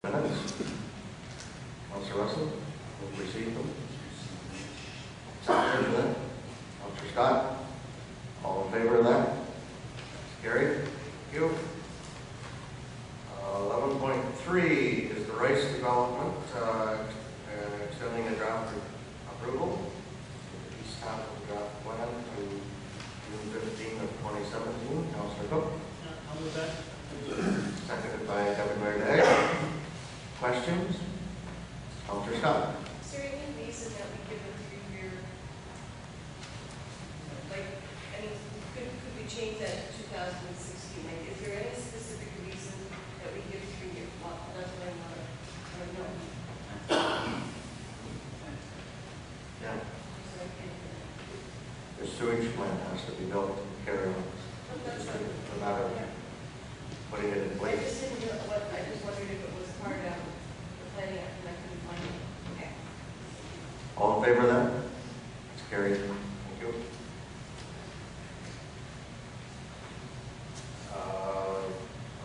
Minutes. Councillor Russell, will receive them. Second for that. Councillor Scott, all in favor of that? Carried. Thank you. 11.3 is the rice development, extending a draft approval. The east half of the draft plan to June 15 of 2017. Councillor Cook. I'll move that. Seconded by Deputy Mayor Day. Questions? Councillor Scott. Is there any reason that we give a 3-year, like, could we change that to 2016? Like, is there any specific reason that we give 3 years? Well, that's what I want to know. Yeah. The sewage plant has to be built to carry on. That's right. No matter putting it in I place. just didn't know what, I just wondered if it was part of the planning act and I couldn't find it. Okay. All in favor of that? It's carried. Thank you.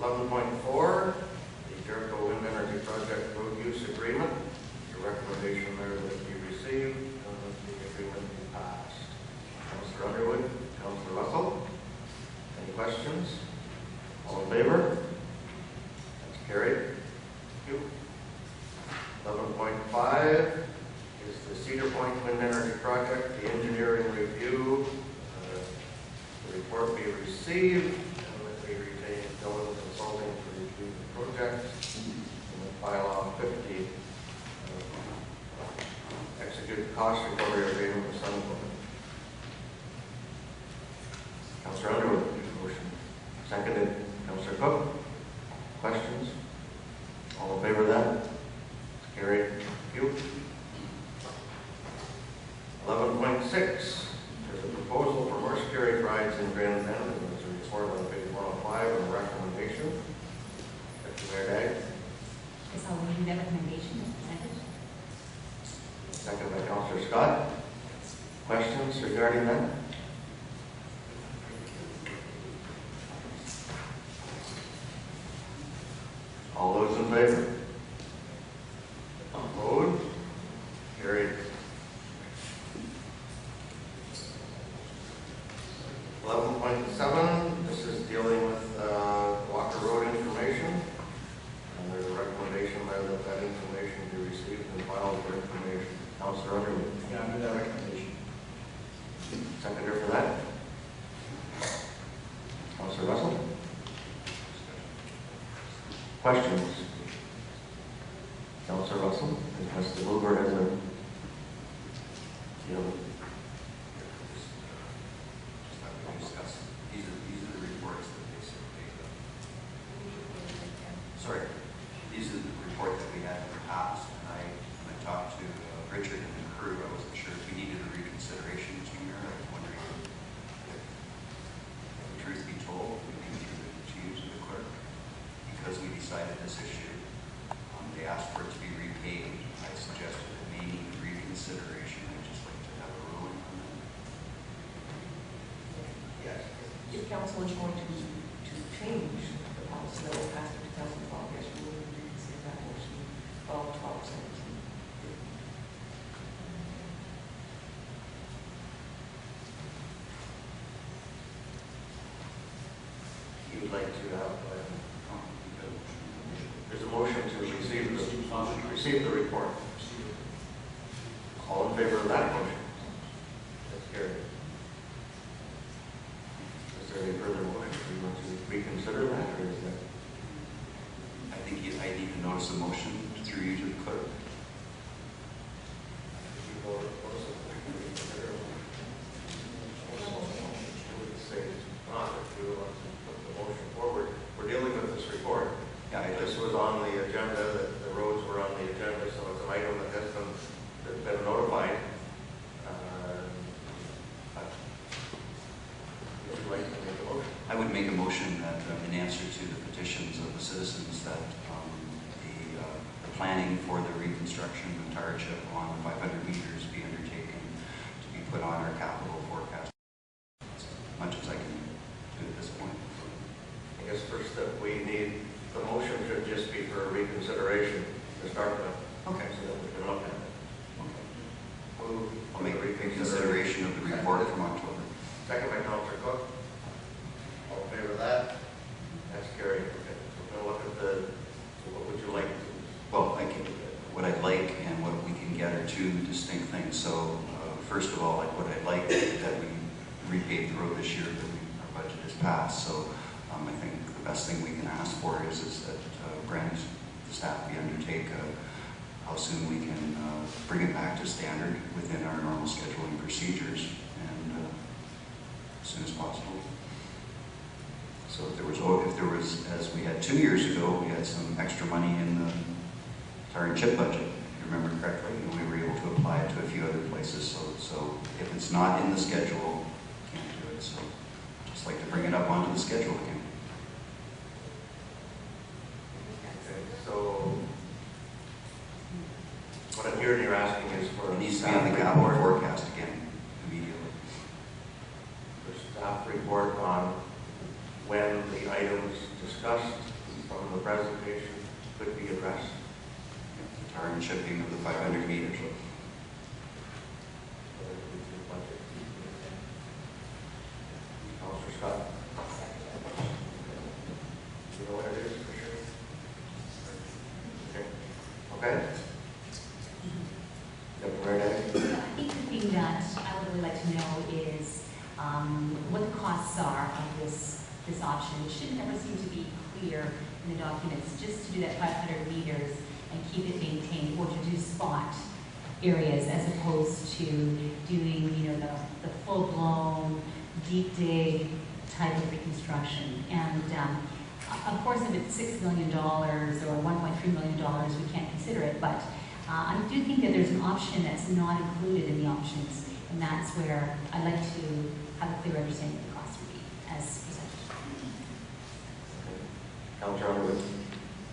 11.4, the Jericho Wind Energy Project Road Use Agreement. The recommendation there that be received and that the agreement be passed. Councillor Underwood, Councillor Russell. Any questions? All in favor? That's carried. Thank you. 11.5 is the Cedar Point Wind Energy Project, the engineering review. The report be received and that we retain Dillon Consulting to review the project. And the bylaw 50 execute the cost recovery agreement with Sunwood. Councillor Underwood, motion. Seconded. Councillor Cook. Questions? All in favor of that? It's carried. Thank you. 11.6. There's a proposal for horse carriage rides in Grand Bend, and there's a report on page 105 and a recommendation. Deputy Mayor Day. Yes, I'll read that recommendation as presented. Second by Councillor Scott. Questions regarding that? All those in favor? Opposed? Carried. 11.7, this is dealing with Walker Road information. And there's a recommendation there that that information be received and filed for information. Councillor Underwood. Yeah, I'll move that recommendation. Seconder for that. Councillor Russell. Questions? Councillor Russell, as the mover has a discuss. These are the reports that basically. Sorry, these are the reports that we had in the past, and I talked to Richard and the crew. I wasn't sure if we needed a reconsideration junior. I was wondering if the truth be told, we came through the chiefs of the clerk because we decided this issue. They asked for it to be repaid. I suggested it may need reconsideration. I'd just like to have a ruling on that. Yes. If council is going to change the policy that was passed in 2012, yes, we will reconsider that motion. 12, 17. You would like to have there's a motion to receive the report. All in favor of that motion? That's carried. Is there any further motion? Do you want to reconsider that, or is that? I think I need to notice a motion through you to the clerk. We're dealing with this report. Yeah, This was on the agenda, the roads were on the agenda, so it's an item that has been notified. Would you like to make a motion? I would make a motion that in answer to the petitions of the citizens that the planning for the reconstruction of the entire chip along the 500 meters be undertaken to be put on our capital forecast as much as I can do at this point. I guess first step we need, the motion should just be for reconsideration distinct things. So, first of all, like what I'd like that we repave the road this year, that our budget is passed. So, I think the best thing we can ask for is that Brent, the staff, we undertake how soon we can bring it back to standard within our normal scheduling procedures, and as soon as possible. So if there was, as we had 2 years ago, we had some extra money in the tar and chip budget, if you remember correctly, and we were able to apply it to a few other places. So if it's not in the schedule, we can't do it. So just like to bring it up onto the schedule again. Okay, so what I'm hearing you're asking is for It a needs to be on the staff capital report, forecast again, immediately. for staff report on when the items discussed from the presentation could be addressed. The tar and chipping of the 500 meters. Councilor Scott. You know what it is for sure? Okay. Deputy I think the thing that I would really like to know is what the costs are of this option. It shouldn't ever seem to be clear in the documents, just to do that 500 meters and keep it maintained, or to do spot areas as opposed to doing, the full-blown deep dig type of reconstruction. And of course, if it's $6 million or $1.3 million, we can't consider it, but I do think that there's an option that's not included in the options, and that's where I'd like to have a clear understanding of the cost would be as presented. Councilor Underwood.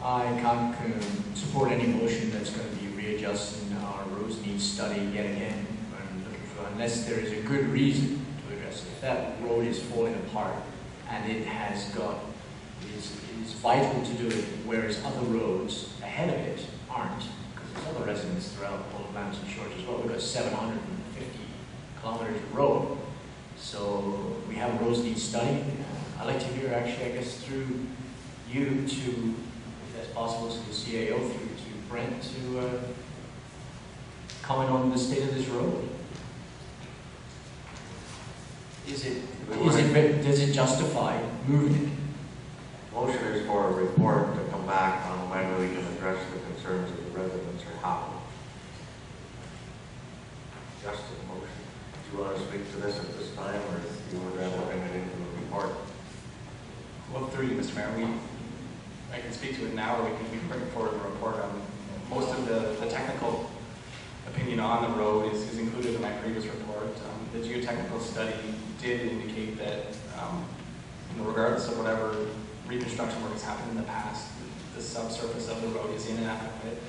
I can't support any motion that's going to be readjusting our roads needs study yet again. I'm looking for, unless there is a good reason to address it. If that road is falling apart and it has got, it's vital to do it, whereas other roads ahead of it aren't, because there's other residents throughout all of Lamson Shores as well. We've got 750 kilometers of road. So we have a roads needs study. I'd like to hear, actually, I guess, through you to, if that's possible, to the CAO, through to Brent, to comment on the state of this road. Does it justify moving it? Motion is for a report to come back on when we can address the concerns of the residents or how. Just a motion. Do you want to speak to this at this time, or do you would rather bring it into the report? Well, through you, Mr. Mayor, I can speak to it now, or we can bring it forward in the report. Most of the technical opinion on the road is included in my previous report. The geotechnical study did indicate that, regardless of whatever reconstruction work has happened in the past, the subsurface of the road is inadequate.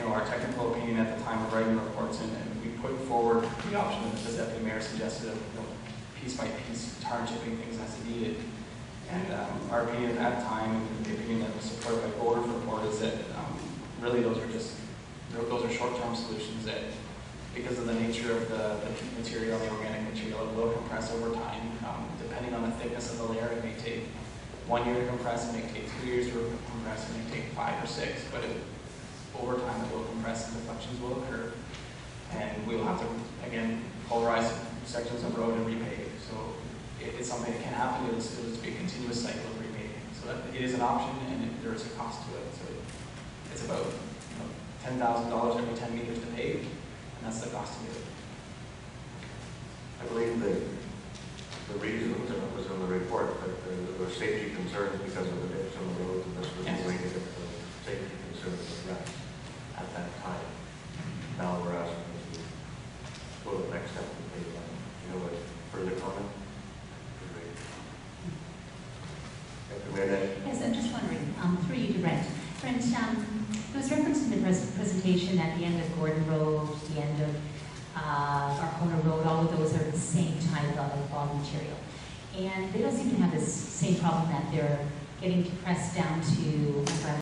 Our technical opinion at the time of writing the reports, and we put forward the option that the Deputy Mayor suggested of piece by piece tar and chipping things as needed. And our opinion at that time, and the opinion that was supported by Board's report, is that really those are short-term solutions that, because of the nature of the peat material, the organic material, it will compress over time. Depending on the thickness of the layer, it may take 1 year to compress, it may take 2 years to compress, it may take 5 or 6, but over time it will compress and deflections will occur. And we will have to, again, pulverize sections of road and repave. So it's something that can happen. It'll just be a continuous cycle of repaving. So that it is an option, and there is a cost to it. So it's about $10,000 every 10 meters to pave, and that's the cost to do it. I believe that the reasons, and it was in the report, that there were safety concerns because of the dips on the roads, and this was the way to get the safety concerns addressed at that time. Now we're asking to go to the next step and pay them. You know, what further comment? Yes, I'm just wondering, through you to Brent. Brent, there was reference in the presentation at the end of Gordon Road, the end of Arcona Road, all of those are the same type of bog material. And they don't seem to have this same problem that they're getting compressed down to